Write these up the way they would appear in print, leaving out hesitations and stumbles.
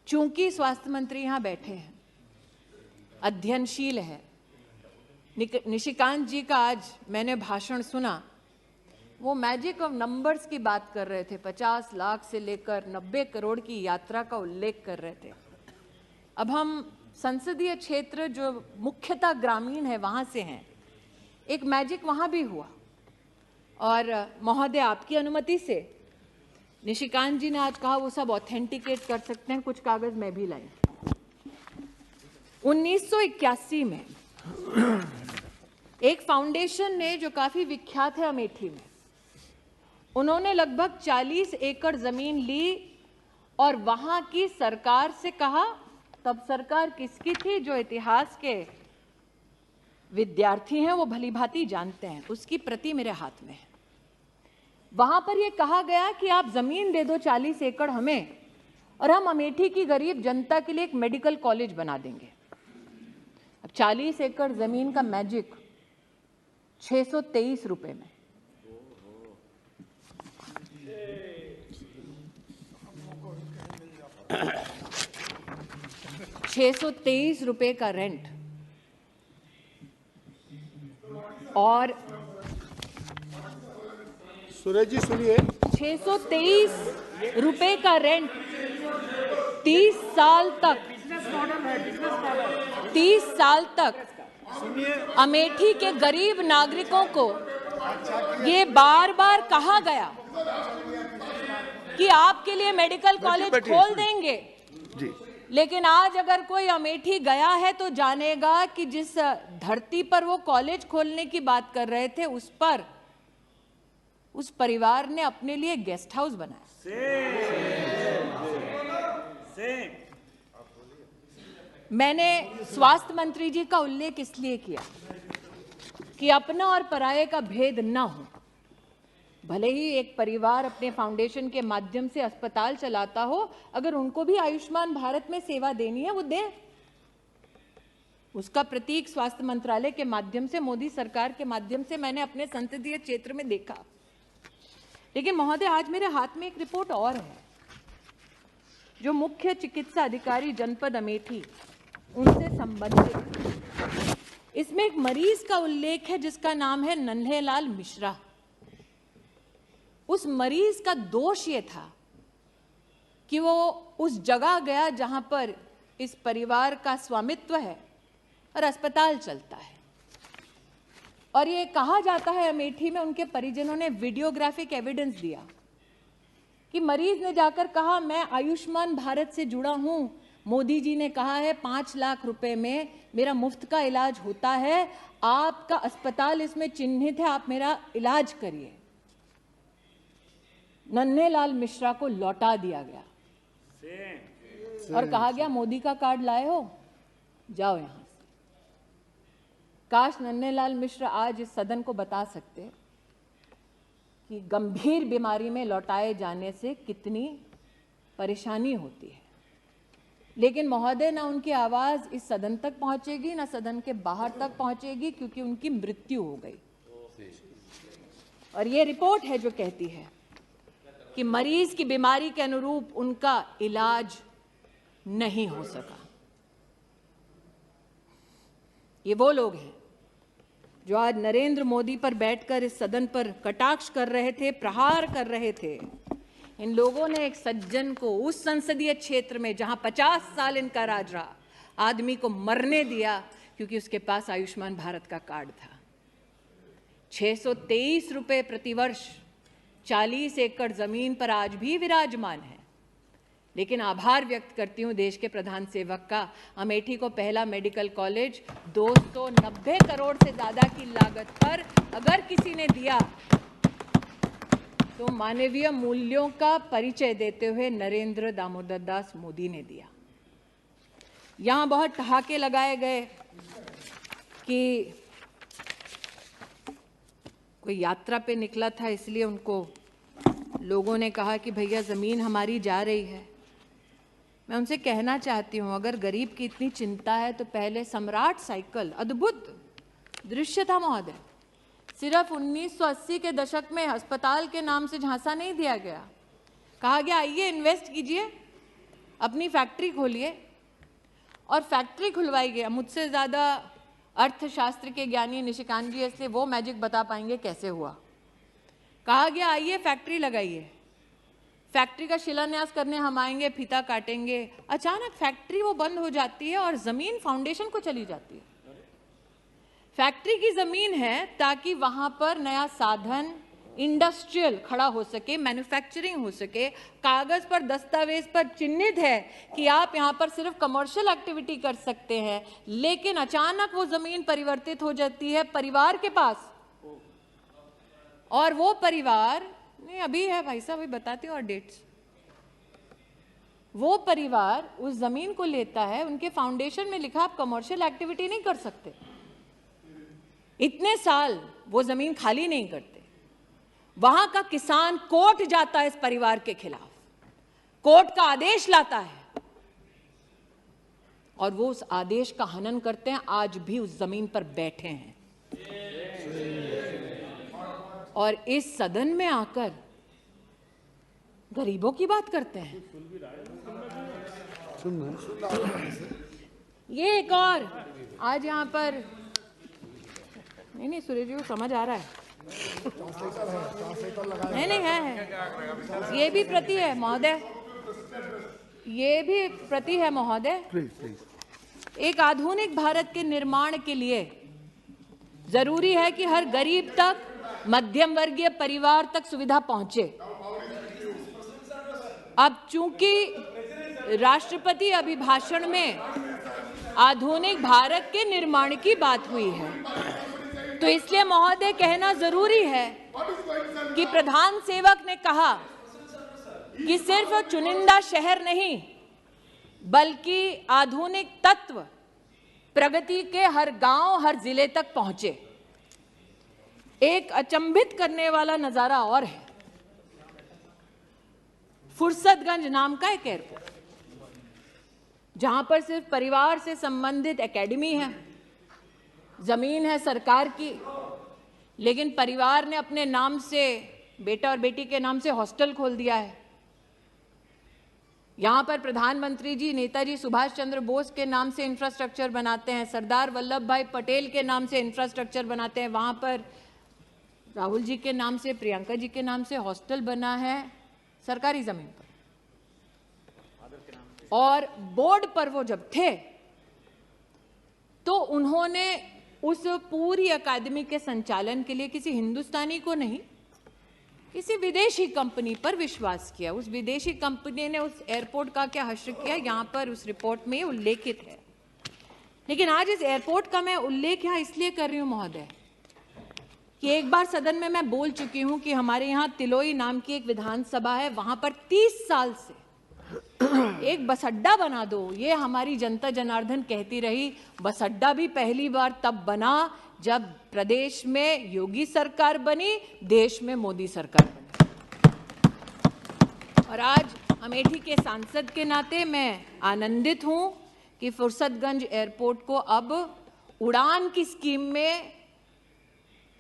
चूंकि स्वास्थ्य मंत्री यहाँ बैठे हैं, अध्ययनशील है, निशिकांत जी का आज मैंने भाषण सुना, वो मैजिक ऑफ नंबर्स की बात कर रहे थे। 50 लाख से लेकर 90 करोड़ की यात्रा का उल्लेख कर रहे थे। अब हम संसदीय क्षेत्र जो मुख्यतः ग्रामीण है वहाँ से हैं, एक मैजिक वहाँ भी हुआ। और महोदय, आपकी अनुमति से निशिकांत जी ने आज कहा वो सब ऑथेंटिकेट कर सकते हैं, कुछ कागज मैं भी लाई। 1981 में एक फाउंडेशन ने, जो काफी विख्यात है अमेठी में, उन्होंने लगभग 40 एकड़ जमीन ली और वहां की सरकार से कहा, तब सरकार किसकी थी, जो इतिहास के विद्यार्थी हैं वो भलीभांति जानते हैं, उसकी प्रति मेरे हाथ में है। वहां पर यह कहा गया कि आप जमीन दे दो 40 एकड़ हमें, और हम अमेठी की गरीब जनता के लिए एक मेडिकल कॉलेज बना देंगे। अब 40 एकड़ जमीन का मैजिक 623 रुपए में। ₹623 का रेंट और सुरेश जी सुनिए, 623 रुपए का रेंट 30 साल तक, 30 साल तक अमेठी के गरीब नागरिकों को ये बार बार कहा गया कि आपके लिए मेडिकल कॉलेज खोल देंगे जी। लेकिन आज अगर कोई अमेठी गया है तो जानेगा कि जिस धरती पर वो कॉलेज खोलने की बात कर रहे थे, उस पर उस परिवार ने अपने लिए गेस्ट हाउस बनाया। मैंने स्वास्थ्य मंत्री जी का उल्लेख इसलिए किया कि अपना और पराये का भेद न हो। भले ही एक परिवार अपने फाउंडेशन के माध्यम से अस्पताल चलाता हो, अगर उनको भी आयुष्मान भारत में सेवा देनी है वो दे। उसका प्रतीक स्वास्थ्य मंत्रालय के माध्यम से, मोदी सरकार के माध्यम से मैंने अपने संसदीय क्षेत्र में देखा। लेकिन महोदय, आज मेरे हाथ में एक रिपोर्ट और है जो मुख्य चिकित्सा अधिकारी जनपद अमेठी उनसे संबंधित। इसमें एक मरीज का उल्लेख है जिसका नाम है नन्हेलाल मिश्रा। उस मरीज का दोष ये था कि वो उस जगह गया जहां पर इस परिवार का स्वामित्व है और अस्पताल चलता है, और ये कहा जाता है अमेठी में उनके परिजनों ने वीडियोग्राफिक एविडेंस दिया कि मरीज ने जाकर कहा, मैं आयुष्मान भारत से जुड़ा हूं, मोदी जी ने कहा है 5 लाख रुपए में मेरा मुफ्त का इलाज होता है, आपका अस्पताल इसमें चिन्हित है, आप मेरा इलाज करिए। नन्हेलाल मिश्रा को लौटा दिया गया और कहा गया, मोदी का कार्ड लाए हो, जाओ यहां से। काश नन्हेलाल मिश्रा आज इस सदन को बता सकते कि गंभीर बीमारी में लौटाए जाने से कितनी परेशानी होती है। लेकिन महोदय, ना उनकी आवाज इस सदन तक पहुंचेगी, ना सदन के बाहर तक पहुंचेगी, क्योंकि उनकी मृत्यु हो गई। और ये रिपोर्ट है जो कहती है कि मरीज की बीमारी के अनुरूप उनका इलाज नहीं हो सका। ये वो लोग हैं जो आज नरेंद्र मोदी पर बैठकर इस सदन पर कटाक्ष कर रहे थे, प्रहार कर रहे थे। इन लोगों ने एक सज्जन को उस संसदीय क्षेत्र में जहां 50 साल इनका राज रहा, आदमी को मरने दिया क्योंकि उसके पास आयुष्मान भारत का कार्ड था। 623 रुपए प्रतिवर्ष 40 एकड़ जमीन पर आज भी विराजमान है। लेकिन आभार व्यक्त करती हूं देश के प्रधान सेवक का, अमेठी को पहला मेडिकल कॉलेज 290 करोड़ से ज्यादा की लागत पर अगर किसी ने दिया तो मानवीय मूल्यों का परिचय देते हुए नरेंद्र दामोदर दास मोदी ने दिया। यहां बहुत ठहाके लगाए गए कि कोई यात्रा पे निकला था इसलिए उनको लोगों ने कहा कि भैया जमीन हमारी जा रही है। मैं उनसे कहना चाहती हूं, अगर गरीब की इतनी चिंता है तो पहले सम्राट साइकिल, अद्भुत दृश्य था महोदय, सिर्फ 1980 के दशक में अस्पताल के नाम से झांसा नहीं दिया गया, कहा गया आइए इन्वेस्ट कीजिए, अपनी फैक्ट्री खोलिए, और फैक्ट्री खुलवाई गया। मुझसे ज़्यादा अर्थशास्त्र के ज्ञानी निशिकांत जी इसलिए वो मैजिक बता पाएंगे कैसे हुआ। कहा गया आइए फैक्ट्री लगाइए, फैक्ट्री का शिलान्यास करने हम आएंगे, फीता काटेंगे। अचानक फैक्ट्री वो बंद हो जाती है और ज़मीन फाउंडेशन को चली जाती है। फैक्ट्री की ज़मीन है ताकि वहाँ पर नया साधन इंडस्ट्रियल खड़ा हो सके, मैन्युफैक्चरिंग हो सके। कागज़ पर, दस्तावेज पर चिन्हित है कि आप यहाँ पर सिर्फ कमर्शियल एक्टिविटी कर सकते हैं, लेकिन अचानक वो ज़मीन परिवर्तित हो जाती है परिवार के पास, और वो परिवार नहीं अभी है भाई साहब, अभी बताती हूँ और डेट्स। वो परिवार उस ज़मीन को लेता है, उनके फाउंडेशन में लिखा आप कमर्शियल एक्टिविटी नहीं कर सकते। इतने साल वो ज़मीन खाली नहीं करते। वहां का किसान कोर्ट जाता है इस परिवार के खिलाफ, कोर्ट का आदेश लाता है, और वो उस आदेश का हनन करते हैं। आज भी उस जमीन पर बैठे हैं और इस सदन में आकर गरीबों की बात करते हैं। ये एक और आज यहां पर नहीं सुरेश जी को समझ आ रहा है। नहीं है। ये भी प्रति है महोदय, ये भी प्रति है महोदय। एक आधुनिक भारत के निर्माण के लिए जरूरी है कि हर गरीब तक, मध्यम वर्गीय परिवार तक सुविधा पहुंचे। अब चूंकि राष्ट्रपति अभिभाषण में आधुनिक भारत के निर्माण की बात हुई है, तो इसलिए महोदय कहना जरूरी है कि प्रधान सेवक ने कहा कि सिर्फ चुनिंदा शहर नहीं बल्कि आधुनिक तत्व प्रगति के हर गांव, हर जिले तक पहुंचे। एक अचंभित करने वाला नजारा और है, फुर्सतगंज नाम का एक एयरपोर्ट, जहां पर सिर्फ परिवार से संबंधित एकेडमी है, जमीन है सरकार की, लेकिन परिवार ने अपने नाम से, बेटा और बेटी के नाम से हॉस्टल खोल दिया है। यहां पर प्रधानमंत्री जी नेताजी सुभाष चंद्र बोस के नाम से इंफ्रास्ट्रक्चर बनाते हैं, सरदार वल्लभ भाई पटेल के नाम से इंफ्रास्ट्रक्चर बनाते हैं, वहां पर राहुल जी के नाम से, प्रियंका जी के नाम से हॉस्टल बना है सरकारी जमीन पर। और बोर्ड पर वो जब थे तो उन्होंने उस पूरी अकादमी के संचालन के लिए किसी हिंदुस्तानी को नहीं, किसी विदेशी कंपनी पर विश्वास किया। उस विदेशी कंपनी ने उस एयरपोर्ट का क्या हश्र किया, यहां पर उस रिपोर्ट में उल्लेखित है। लेकिन आज इस एयरपोर्ट का मैं उल्लेख यहां इसलिए कर रही हूं महोदय कि एक बार सदन में मैं बोल चुकी हूं कि हमारे यहां तिलोई नाम की एक विधानसभा है, वहां पर 30 साल से एक बस अड्डा बना दो, ये हमारी जनता जनार्दन कहती रही। बस अड्डा भी पहली बार तब बना जब प्रदेश में योगी सरकार बनी, देश में मोदी सरकार बनी। और आज अमेठी के सांसद के नाते मैं आनंदित हूं कि फुर्सतगंज एयरपोर्ट को अब उड़ान की स्कीम में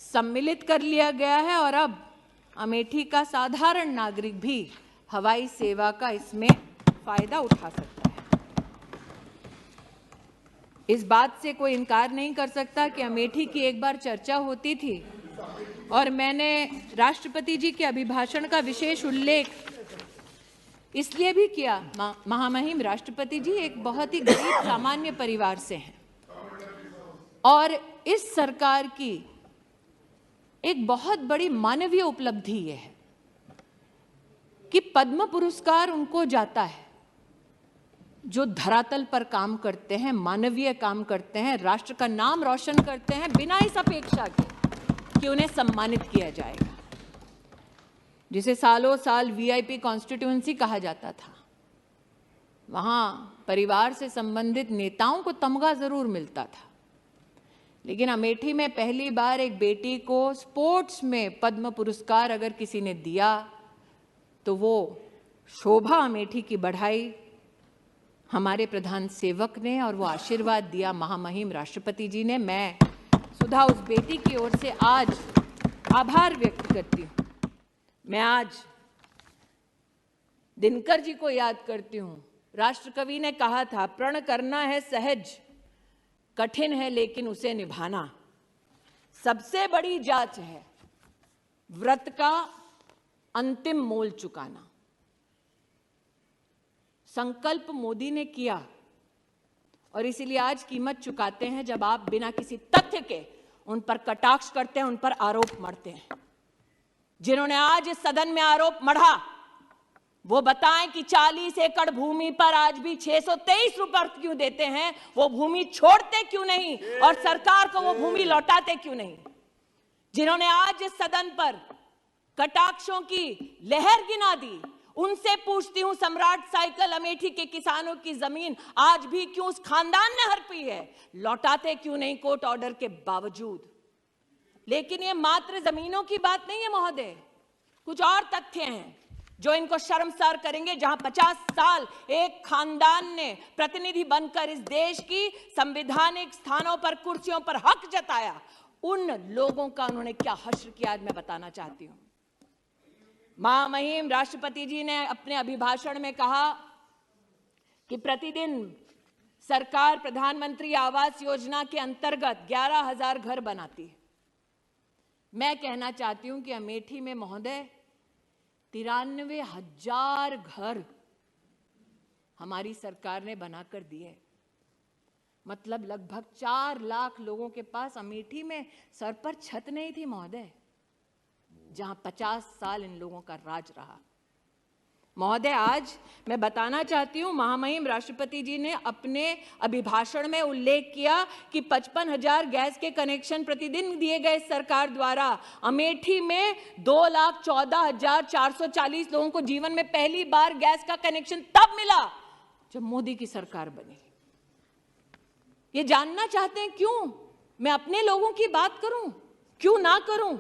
सम्मिलित कर लिया गया है, और अब अमेठी का साधारण नागरिक भी हवाई सेवा का इसमें फायदा उठा सकता है। इस बात से कोई इनकार नहीं कर सकता कि अमेठी की एक बार चर्चा होती थी, और मैंने राष्ट्रपति जी के अभिभाषण का विशेष उल्लेख इसलिए भी किया। महामहिम राष्ट्रपति जी एक बहुत ही गरीब सामान्य परिवार से हैं, और इस सरकार की एक बहुत बड़ी मानवीय उपलब्धि ये है कि पद्म पुरस्कार उनको जाता है जो धरातल पर काम करते हैं, मानवीय काम करते हैं, राष्ट्र का नाम रोशन करते हैं, बिना इस अपेक्षा के कि उन्हें सम्मानित किया जाएगा। जिसे सालों साल वीआईपी कॉन्स्टिट्यूएंसी कहा जाता था, वहां परिवार से संबंधित नेताओं को तमगा जरूर मिलता था, लेकिन अमेठी में पहली बार एक बेटी को स्पोर्ट्स में पद्म पुरस्कार अगर किसी ने दिया तो वो शोभा अमेठी की बढ़ाई हमारे प्रधान सेवक ने, और वो आशीर्वाद दिया महामहिम राष्ट्रपति जी ने। मैं सुधा उस बेटी की ओर से आज आभार व्यक्त करती हूँ। मैं आज दिनकर जी को याद करती हूँ, राष्ट्रकवि ने कहा था, प्रण करना है सहज, कठिन है लेकिन उसे निभाना। सबसे बड़ी जांच है व्रत का अंतिम मोल चुकाना। संकल्प मोदी ने किया और इसीलिए आज कीमत चुकाते हैं जब आप बिना किसी तथ्य के उन पर कटाक्ष करते हैं, उन पर आरोप मढ़ते हैं। जिन्होंने आज इस सदन में आरोप मढ़ा वो बताएं कि 40 एकड़ भूमि पर आज भी 623 रुपए क्यों देते हैं, वो भूमि छोड़ते क्यों नहीं और सरकार को वो भूमि लौटाते क्यों नहीं। जिन्होंने आज इस सदन पर कटाक्षों की लहर गिना दी, उनसे पूछती हूं, सम्राट साइकिल अमेठी के किसानों की जमीन आज भी क्यों उस खानदान ने हड़पी है, लौटाते क्यों नहीं कोर्ट ऑर्डर के बावजूद। लेकिन ये मात्र जमीनों की बात नहीं है महोदय, कुछ और तथ्य हैं जो इनको शर्मसार करेंगे। जहां 50 साल एक खानदान ने प्रतिनिधि बनकर इस देश की संवैधानिक स्थानों पर, कुर्सियों पर हक जताया, उन लोगों का उन्होंने क्या हश्र किया आज मैं बताना चाहती हूं। महामहिम राष्ट्रपति जी ने अपने अभिभाषण में कहा कि प्रतिदिन सरकार प्रधानमंत्री आवास योजना के अंतर्गत 11,000 घर बनाती है। मैं कहना चाहती हूं कि अमेठी में महोदय 93,000 घर हमारी सरकार ने बनाकर दिए। मतलब लगभग 4 लाख लोगों के पास अमेठी में सर पर छत नहीं थी महोदय, जहां 50 साल इन लोगों का राज रहा। महोदय आज मैं बताना चाहती हूं, महामहिम राष्ट्रपति जी ने अपने अभिभाषण में उल्लेख किया कि 55,000 गैस के कनेक्शन प्रतिदिन दिए गए सरकार द्वारा। अमेठी में 2,14,440 लोगों को जीवन में पहली बार गैस का कनेक्शन तब मिला जब मोदी की सरकार बनी। ये जानना चाहते हैं क्यों मैं अपने लोगों की बात करूं, क्यों ना करूं।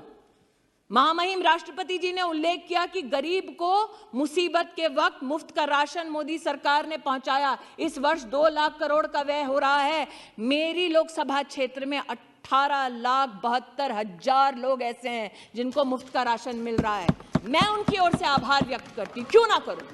महामहिम राष्ट्रपति जी ने उल्लेख किया कि गरीब को मुसीबत के वक्त मुफ्त का राशन मोदी सरकार ने पहुंचाया। इस वर्ष 2 लाख करोड़ का व्यय हो रहा है। मेरी लोकसभा क्षेत्र में 18,72,000 लोग ऐसे हैं जिनको मुफ्त का राशन मिल रहा है। मैं उनकी ओर से आभार व्यक्त करती हूं, क्यों ना करूं।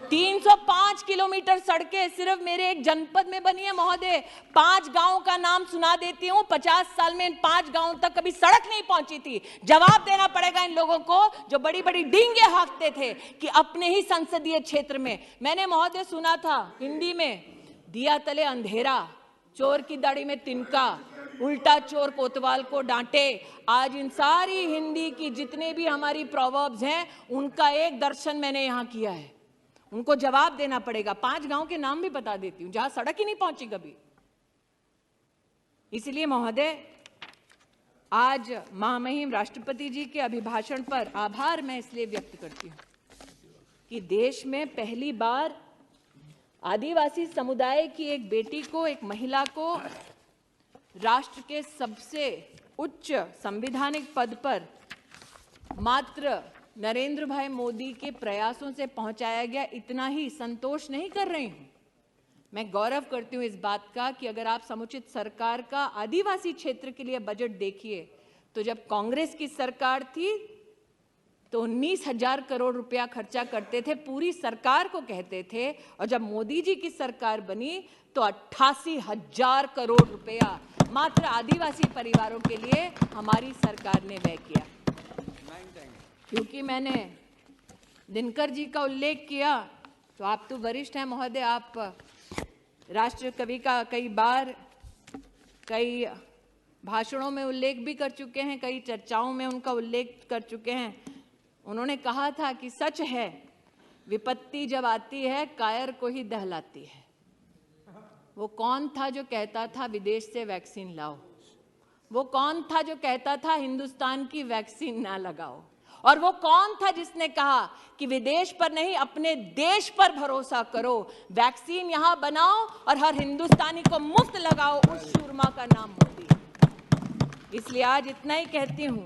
305 किलोमीटर सड़कें सिर्फ मेरे एक जनपद में बनी है महोदय। 5 गांवों का नाम सुना देती हूं। 50 साल में इन 5 गांवों तक कभी सड़क नहीं पहुंची थी। जवाब देना पड़ेगा इन लोगों को जो बड़ी बड़ी डींगे हाँकते थे कि अपने ही संसदीय क्षेत्र में। मैंने महोदय सुना था हिंदी में, दिया तले अंधेरा, चोर की दाढ़ी में तिनका, उल्टा चोर कोतवाल को डांटे। आज इन सारी हिंदी की जितने भी हमारी प्रोवर्ब्स हैं उनका एक दर्शन मैंने यहां किया है। उनको जवाब देना पड़ेगा। 5 गांव के नाम भी बता देती हूं जहां सड़क ही नहीं पहुंची कभी। इसलिए महोदय आज महामहिम राष्ट्रपति जी के अभिभाषण पर आभार मैं इसलिए व्यक्त करती हूं कि देश में पहली बार आदिवासी समुदाय की एक बेटी को, एक महिला को राष्ट्र के सबसे उच्च संवैधानिक पद पर मात्र नरेंद्र भाई मोदी के प्रयासों से पहुंचाया गया। इतना ही संतोष नहीं कर रही हूं, मैं गौरव करती हूं इस बात का कि अगर आप समुचित सरकार का आदिवासी क्षेत्र के लिए बजट देखिए तो जब कांग्रेस की सरकार थी तो 19,000 करोड़ रुपया खर्चा करते थे, पूरी सरकार को कहते थे, और जब मोदी जी की सरकार बनी तो 88,000 करोड़ रुपया मात्र आदिवासी परिवारों के लिए हमारी सरकार ने व्यय किया। क्योंकि मैंने दिनकर जी का उल्लेख किया तो आप तो वरिष्ठ हैं महोदय, आप राष्ट्र कवि का कई बार कई भाषणों में उल्लेख भी कर चुके हैं, कई चर्चाओं में उनका उल्लेख कर चुके हैं। उन्होंने कहा था कि सच है विपत्ति जब आती है कायर को ही दहलाती है। वो कौन था जो कहता था विदेश से वैक्सीन लाओ? वो कौन था जो कहता था हिंदुस्तान की वैक्सीन ना लगाओ? और वो कौन था जिसने कहा कि विदेश पर नहीं अपने देश पर भरोसा करो, वैक्सीन यहां बनाओ और हर हिंदुस्तानी को मुफ्त लगाओ? उस शूरमा का नाम मोदी। इसलिए आज इतना ही कहती हूं